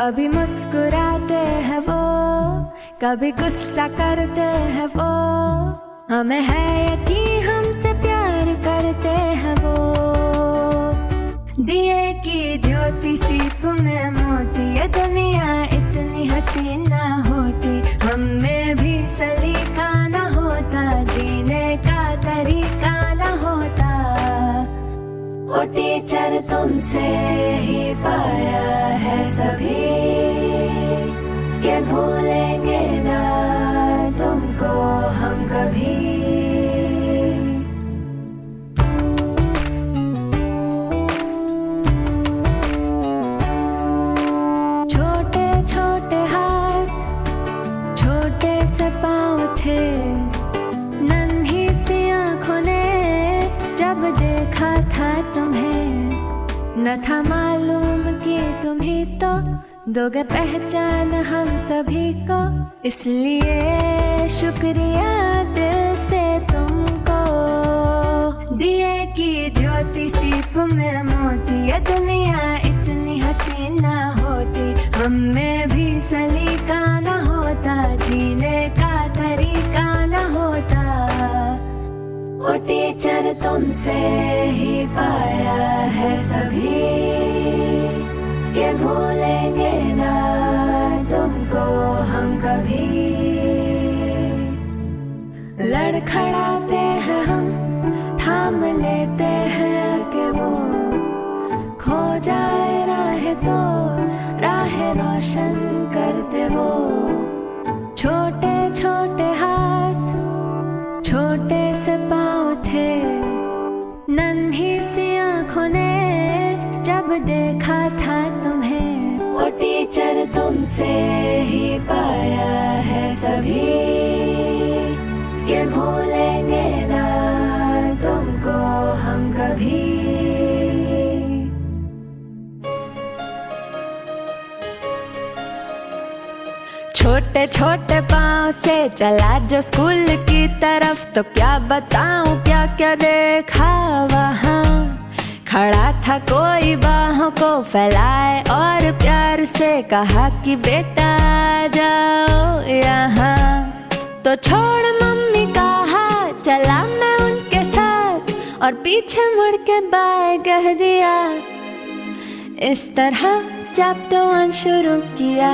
कभी मुस्कुराते हैं वो, कभी गुस्सा करते हैं वो, हमें है यकीन हमसे प्यार करते हैं वो। दिए की ज्योति सीप में मोती, ये दुनिया इतनी हसीन ना होती, हम में भी सलीका ना होता, जीने का तरीका ना होता। ओ टीचर तुमसे ही पाया है सभी, ये भूलेंगे ना तुमको हम कभी। छोटे छोटे हाथ, छोटे से पाँव थे, नन्ही सी आँखों ने जब देखा था तुम्हें, न था मालूम कि तुम ही तो दोगे पहचान हम सभी को, इसलिए शुक्रिया दिल से तुमको। दिए की ज्योति सीप में मोती, ये दुनिया इतनी हसीन ना होती, हम में भी सलीका ना होता, जीने का तरीका ना होता। ओ टीचर तुमसे ही पाया है सभी, ये भूलेंगे ना तुमको हम कभी। लड़खड़ाते हैं हम, थाम लेते हैं कि वो खो जाए राह तो राह रोशन करते वो। छोटे छोटे हाथ, छोटे से पाँव थे, नन्ही सी आँखों ने जब देखा था तुम्हें, वो टीचर तुमसे ही पाया है सभी, ये भूलेंगे ना तुमको हम कभी। छोटे छोटे पाँव से चला जो स्कूल की तरफ, तो क्या बताऊं क्या क्या देखा वहाँ। खड़ा था कोई बाहों को फैलाए और प्यार से कहा कि बेटा आ जाओ यहाँ। तो छोड़ मम्मी का हाथ, चला मैं उनके साथ और पीछे मुड़ के बाय कह दिया। इस तरह चैप्टर 1 शुरू किया।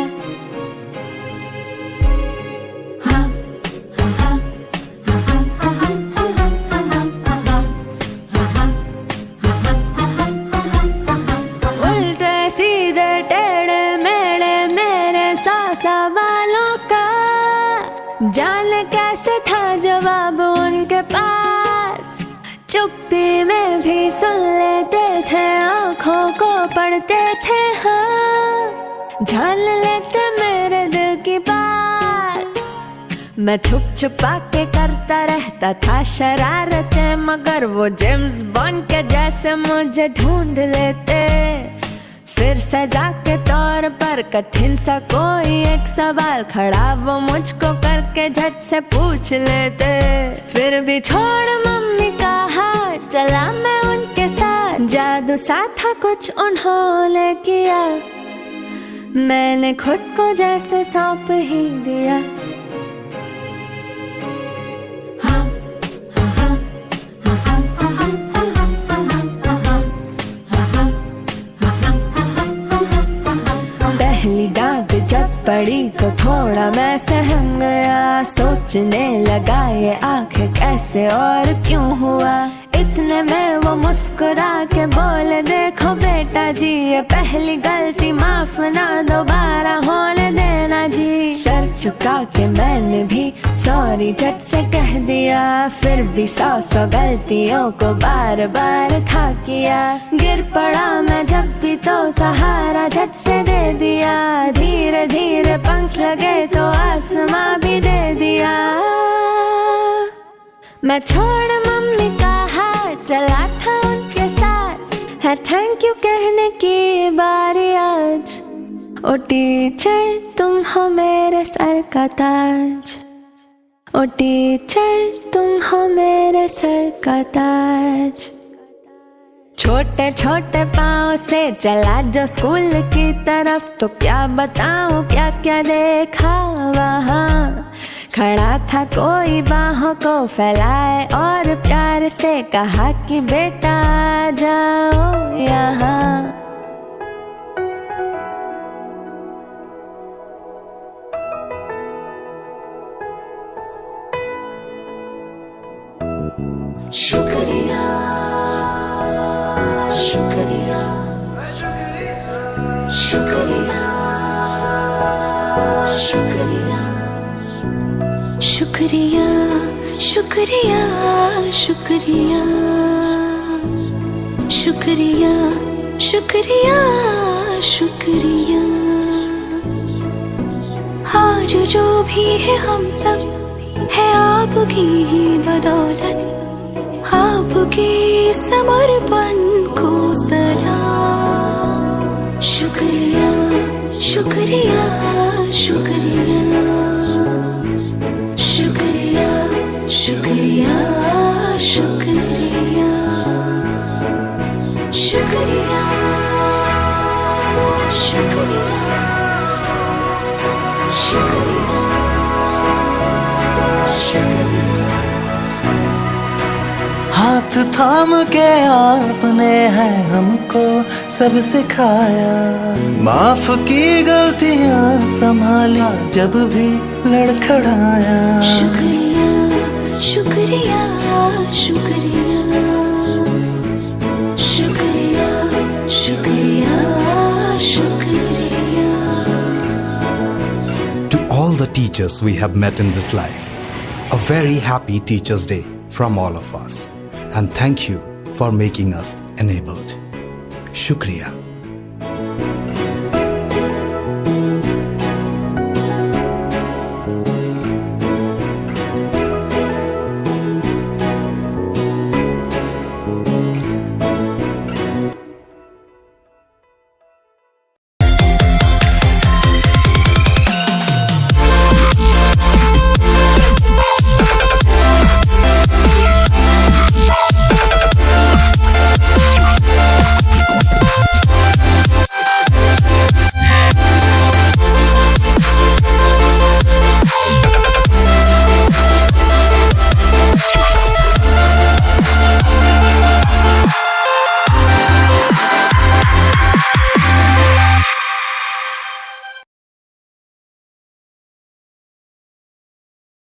सवालों का जाने कैसे था जवाब उनके पास, चुप्पी में भी सुन लेते थे, आँखों को पढ़ते थे, हाँ जान लेते मेरे दिल की बात। मैं छुप छुपा के करता रहता था शरारतें, मगर वो जेम्स बॉन्ड के जैसे मुझे ढूंढ लेते। फिर सजा के तौर पर कठिन सा कोई एक सवाल खड़ा वो मुझको करके झट से पूछ लेते। फिर भी छोड़ मम्मी का हाथ, चला मैं उनके साथ। जादू सा था कुछ उन्होंने किया, मैंने खुद को जैसे सौंप ही दिया। पहली डांट जब पड़ी तो थोड़ा मैं सहम गया, सोचने लगा ये आखिर कैसे और क्यों हुआ। इतने में वो मुस्कुरा के बोले, देखो बेटा जी ये पहली गलती, माफ ना दोबारा होने देना जी। सर झुका के मैंने भी सॉरी झट से कह दिया, फिर भी 100 गलतियों को बार बार था किया। गिर पड़ा मैं जब भी तो सहारा झट से दे दिया, धीरे धीरे पंख लगे तो आसमां भी दे दिया। मैं छोड़ मम्मी का हाथ, चला था उनके साथ, है थैंक यू कहने की बारी आज। ओ टीचर तुम हो मेरे सर का ताज, ओ टीचर तुम हो मेरे सर का ताज। छोटे छोटे पाँव से चला जो स्कूल की तरफ, तो क्या बताऊं क्या क्या देखा वहाँ। खड़ा था कोई बाहों को फैलाए और प्यार से कहा कि बेटा आ जाओ यहाँ। शुक्रिया शुक्रिया शुक्रिया शुक्रिया शुक्रिया शुक्रिया शुक्रिया शुक्रिया शुक्रिया शुक्रिया। आज जो भी है हम सब है आपकी ही बदौलत, आपके समर्पण को सलाम। शुक्रिया शुक्रिया शुक्रिया शुक्रिया शुक्रिया शुक्रिया शुक्रिया शुक्रिया शुक्रिया शुक्रिया। हाथ थाम के आपने है हमको सब सिखाया, माफ की गलतियां संभाला जब भी लड़खड़ाया। शुक्रिया शुक्रिया शुक्रिया शुक्रिया शुक्रिया शुक्रिया। To all the teachers we have met in this life, a very happy Teachers' Day from all of us. And thank you for making us enabled. Shukriya.